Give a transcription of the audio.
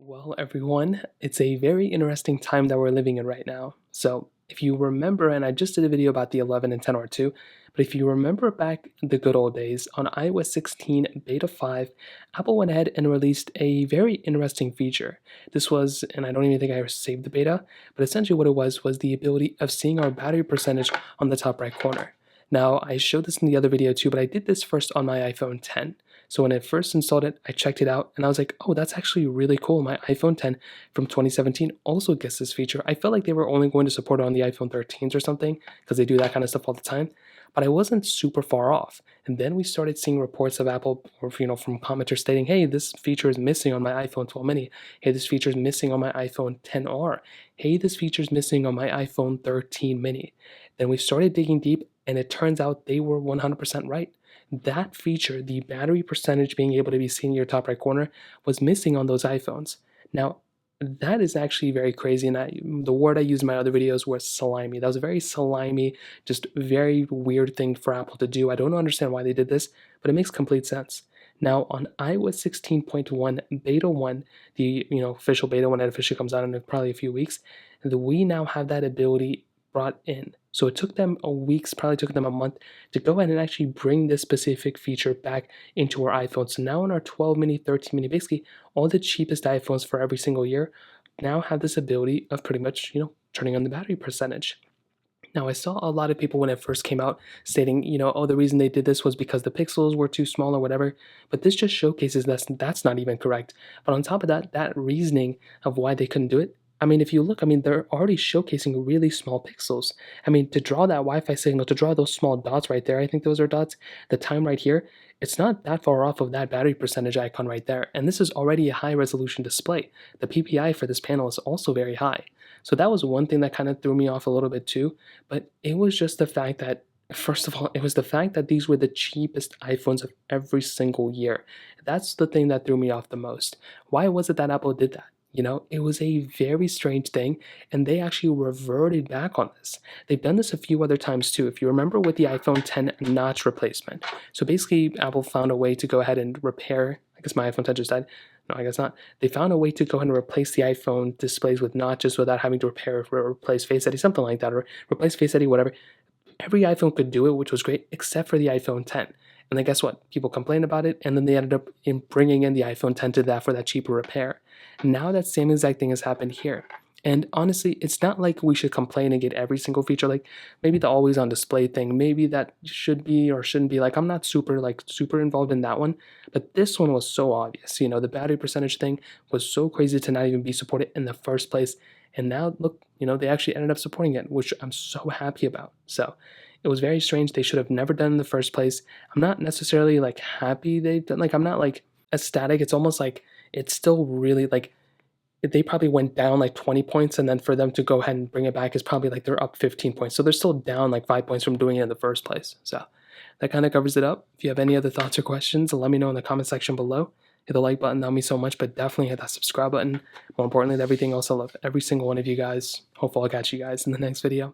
Well, everyone, it's a very interesting time that we're living in right now. So, if you remember, and I just did a video about the 11 and 10R2, but if you remember back the good old days on iOS 16 Beta 5, Apple went ahead and released a very interesting feature. This was, and I don't even think I saved the beta, but essentially what it was the ability of seeing our battery percentage on the top right corner. Now, I showed this in the other video too, but I did this first on my iPhone 10. So when I first installed it, I checked it out and I was like, oh, that's actually really cool. My iPhone 10 from 2017 also gets this feature. I felt like they were only going to support it on the iPhone 13s or something because they do that kind of stuff all the time. But I wasn't super far off. And then we started seeing reports of Apple, or from commenters stating, hey, this feature is missing on my iPhone 12 mini. Hey, this feature is missing on my iPhone 10R. Hey, this feature is missing on my iPhone 13 mini. Then we started digging deep and it turns out they were 100% right. That feature, the battery percentage being able to be seen in your top right corner, was missing on those iPhones. Now, that is actually very crazy, and the word I used in my other videos was slimy. That was a very slimy, just very weird thing for Apple to do. I don't understand why they did this, but it makes complete sense. Now, on iOS 16.1 Beta 1, the official beta when it officially comes out in probably a few weeks, we now have that ability brought in. So it took them a week, probably took them a month to go ahead and actually bring this specific feature back into our iPhone. So now in our 12 mini, 13 mini, basically all the cheapest iPhones for every single year now have this ability of pretty much, turning on the battery percentage. Now, I saw a lot of people when it first came out stating, oh, the reason they did this was because the pixels were too small or whatever. But this just showcases that's not even correct. But on top of that, that reasoning of why they couldn't do it, I mean, if you look, they're already showcasing really small pixels. To draw that Wi-Fi signal, to draw those small dots right there, I think those are dots, the time right here, it's not that far off of that battery percentage icon right there. And this is already a high resolution display. The PPI for this panel is also very high. So that was one thing that kind of threw me off a little bit too. But it was just the fact that, first of all, it was the fact that these were the cheapest iPhones of every single year. That's the thing that threw me off the most. Why was it that Apple did that? It was a very strange thing, and they actually reverted back on this. They've done this a few other times too. If you remember with the iPhone 10 notch replacement. So basically, Apple found a way to go ahead and repair, I guess my iPhone 10 just died. No, I guess not. They found a way to go ahead and replace the iPhone displays with notches without having to repair or replace Face ID, something like that, or replace Face ID, whatever. Every iPhone could do it, which was great, except for the iPhone 10. And then guess what? People complained about it, and then they ended up bringing in the iPhone 10 to that for that cheaper repair. Now that same exact thing has happened here. And honestly, it's not like we should complain and get every single feature. Like maybe the always on display thing, maybe that should be or shouldn't be. Like I'm not super involved in that one, but this one was so obvious. The battery percentage thing was so crazy to not even be supported in the first place. And now look, they actually ended up supporting it, which I'm so happy about. So it was very strange. They should have never done in the first place. I'm not necessarily happy they've done, I'm not ecstatic. It's almost like it's still really they probably went down 20 points, and then for them to go ahead and bring it back is probably they're up 15 points. So they're still down 5 points from doing it in the first place. So that kind of covers it up. If you have any other thoughts or questions, let me know in the comment section below. Hit the like button, that means so much, but definitely hit that subscribe button. More importantly than everything else, I love every single one of you guys. Hopefully I'll catch you guys in the next video.